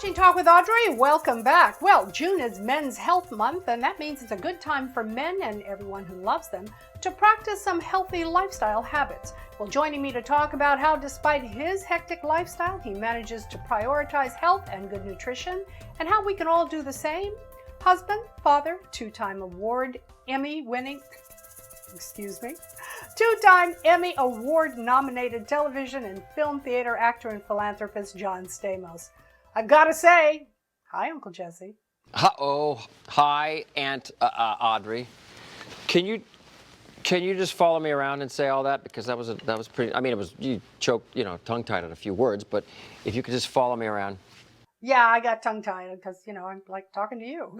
watching Talk with Audrey. Welcome back. Well, June is Men's Health Month, and that means it's a good time for men and everyone who loves them to practice some healthy lifestyle habits. Well, joining me to talk about how, despite his hectic lifestyle, he manages to prioritize health and good nutrition, and how we can all do the same. Husband, father, two-time Emmy Award nominated television and film theater actor and philanthropist John Stamos. I've got to say, hi, Uncle Jesse. Hi, Aunt Audrey. Can you just follow me around and say all that, because that was pretty. I mean, it was, you choked, tongue-tied on a few words, but if you could just follow me around. Yeah, I got tongue-tied because I'm like talking to you.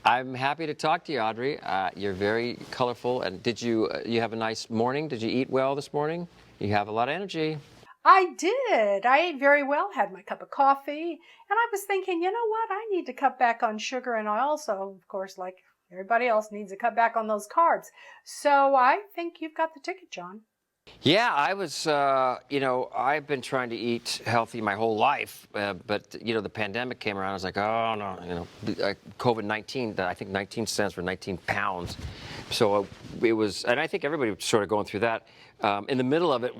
I'm happy to talk to you, Audrey. You're very colorful. And did you have a nice morning? Did you eat well this morning? You have a lot of energy. I did. I ate very well, had my cup of coffee, and I was thinking, you know what? I need to cut back on sugar, and I also, of course, like everybody else, needs to cut back on those carbs. So I think you've got the ticket, John. Yeah, I was, I've been trying to eat healthy my whole life, but, the pandemic came around. I was like, oh, no, COVID-19, I think 19 stands for 19 pounds. So it was, and I think everybody was sort of going through that. In the middle of it,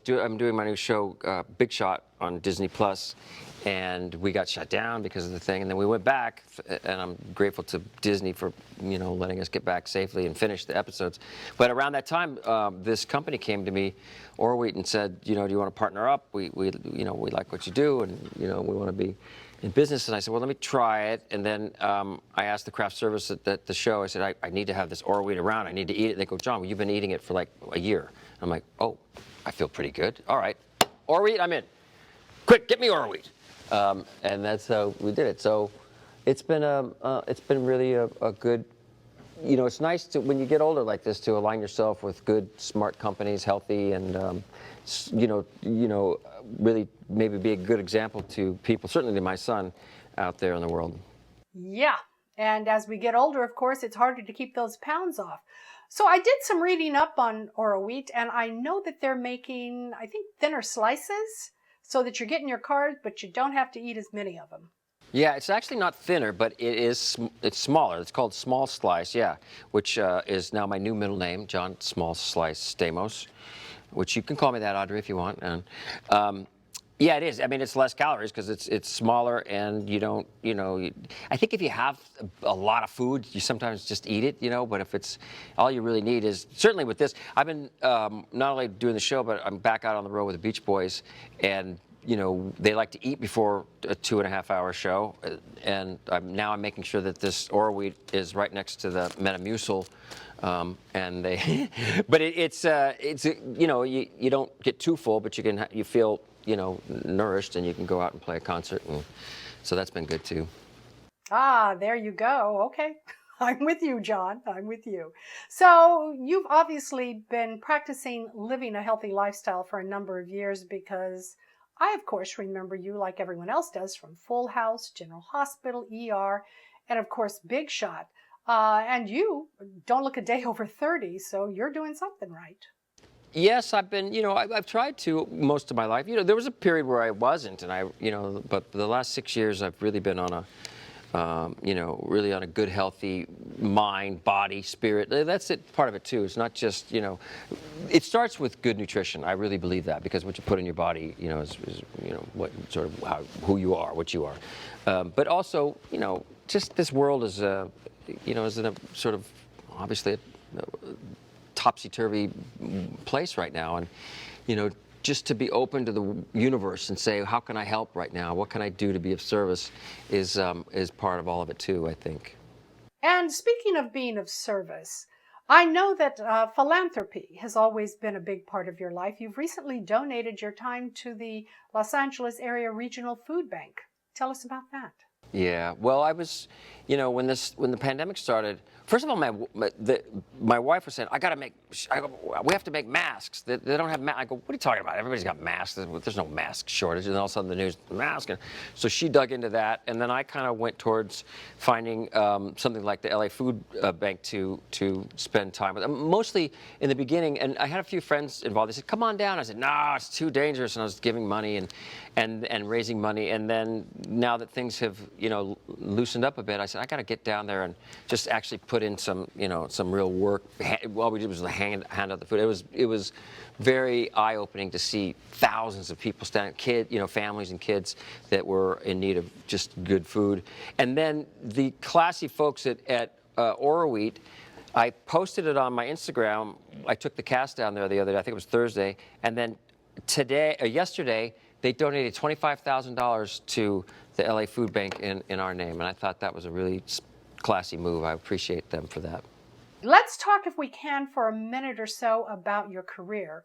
I'm doing my new show, Big Shot, on Disney Plus, and we got shut down because of the thing, and then we went back, and I'm grateful to Disney for letting us get back safely and finish the episodes. But around that time, this company came to me, Orwheat, and said, do you want to partner up? We like what you do, and we want to be in business. And I said, well, let me try it. And then I asked the craft service at the show. I said, I need to have this Orwheat around. I need to eat it. And they go, John, well, you've been eating it for like a year. I'm like, oh, I feel pretty good. All right, Orwheat, I'm in. Quick, get me Orwheat. And that's how we did it. So it's been really a good, it's nice to, when you get older like this, to align yourself with good, smart companies, healthy, and really maybe be a good example to people, certainly to my son out there in the world. Yeah, and as we get older, of course, it's harder to keep those pounds off. So I did some reading up on Orwheat, and I know that they're making, I think, thinner slices, so that you're getting your carbs, but you don't have to eat as many of them. Yeah, it's actually not thinner, but it's smaller. It's called Small Slice, yeah, which is now my new middle name, John Small Slice Stamos, which you can call me that, Audrey, if you want. And yeah, it is. I mean, it's less calories because it's smaller, and you don't, I think if you have a lot of food, you sometimes just eat it, but if it's, all you really need is, certainly with this, I've been not only doing the show, but I'm back out on the road with the Beach Boys, and, they like to eat before a 2.5-hour show, and I'm making sure that this Orwheat is right next to the Metamucil, and they, but it's you don't get too full, but you feel nourished, and you can go out and play a concert, and so that's been good too. Ah, there you go. Okay. I'm with you, John. I'm with you. So you've obviously been practicing living a healthy lifestyle for a number of years, because I, of course, remember you like everyone else does from Full House, General Hospital, ER, and of course, Big Shot. And you don't look a day over 30, so you're doing something right. Yes, I've been, I've tried to most of my life. There was a period where I wasn't, and but the last 6 years I've really been on a, really on a good, healthy mind, body, spirit. That's part of it too. It's not just, it starts with good nutrition. I really believe that, because what you put in your body, is what sort of who you are, what you are. But also, just this world is, is in a sort of, obviously, topsy-turvy place right now, and just to be open to the universe and say, how can I help right now? What can I do to be of service is part of all of it too, I think. And speaking of being of service, I know that philanthropy has always been a big part of your life. You've recently donated your time to the Los Angeles Area Regional Food Bank. Tell us about that. Yeah. Well, I was, when the pandemic started. First of all, my wife was saying, we have to make masks. They don't have masks. I go, what are you talking about? Everybody's got masks. There's no mask shortage. And all of a sudden the news, mask. And so she dug into that. And then I kind of went towards finding something like the LA Food Bank to spend time with. Mostly in the beginning, and I had a few friends involved. They said, come on down. I said, no, it's too dangerous. And I was giving money and raising money. And then now that things have, loosened up a bit, I said, I got to get down there and just actually put in some real work. All we did was hand out the food. It was very eye-opening to see thousands of people families and kids that were in need of just good food. And then the classy folks at Oroweat, I posted it on my Instagram. I took the cast down there the other day. I think it was Thursday. And then yesterday, they donated $25,000 to the LA Food Bank in our name. And I thought that was a really classy move. I appreciate them for that. Let's talk, if we can, for a minute or so about your career.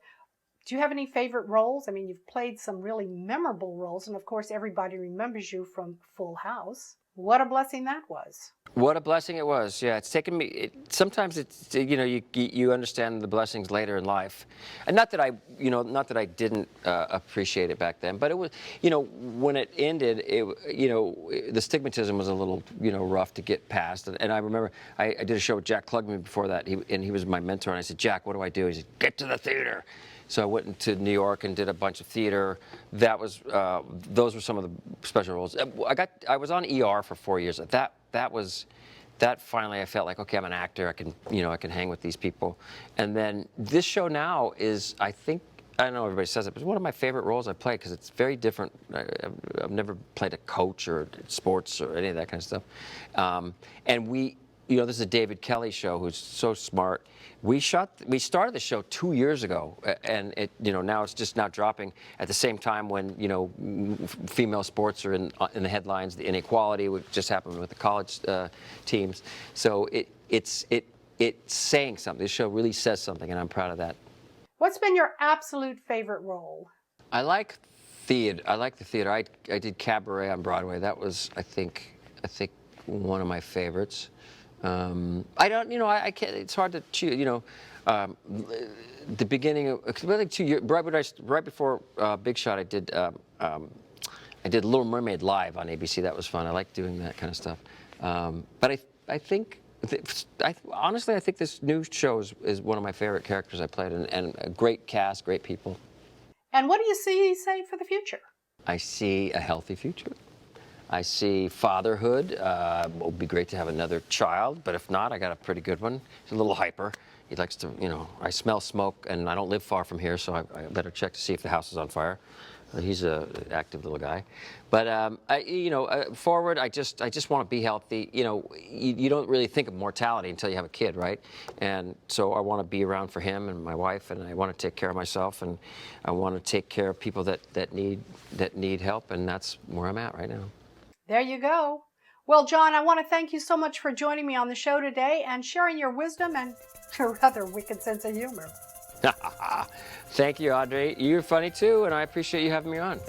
Do you have any favorite roles? I mean, you've played some really memorable roles, and of course, everybody remembers you from Full House. What a blessing that was. What a blessing it was. Yeah, it's taken me. Sometimes it's you understand the blessings later in life, and not that I didn't appreciate it back then, but it was when it ended, the stigmatism was a little rough to get past. And I remember I did a show with Jack Klugman before that, he was my mentor, and I said, Jack, what do I do? He said, get to the theater. So I went into New York and did a bunch of theater. Those were some of the special roles. I was on ER for 4 years. That finally I felt like, okay, I'm an actor. I can hang with these people. And then this show now is, I know everybody says it, but it's one of my favorite roles I play because it's very different. I've never played a coach or sports or any of that kind of stuff. And this is a David Kelly show who's so smart. We started the show 2 years ago, and now it's just now dropping at the same time when female sports are in the headlines. The inequality, which just happened with the college teams. So it's saying something. This show really says something, and I'm proud of that. What's been your absolute favorite role? I like theater. I like the theater. I did Cabaret on Broadway. That was, I think one of my favorites. I can't. It's hard to choose. The beginning of really 2 years right before Big Shot, I did Little Mermaid live on ABC. That was fun. I like doing that kind of stuff. But honestly, I think this new show is one of my favorite characters I played, and a great cast, great people. And what do you say for the future? I see a healthy future. I see fatherhood. It would be great to have another child, but if not, I got a pretty good one. He's a little hyper. He likes to, I smell smoke, and I don't live far from here, so I better check to see if the house is on fire. He's an active little guy. But, forward, I just want to be healthy. You don't really think of mortality until you have a kid, right? And so I want to be around for him and my wife, and I want to take care of myself, and I want to take care of people that need help, and that's where I'm at right now. There you go. Well, John, I want to thank you so much for joining me on the show today and sharing your wisdom and your rather wicked sense of humor. Thank you, Audrey. You're funny too, and I appreciate you having me on.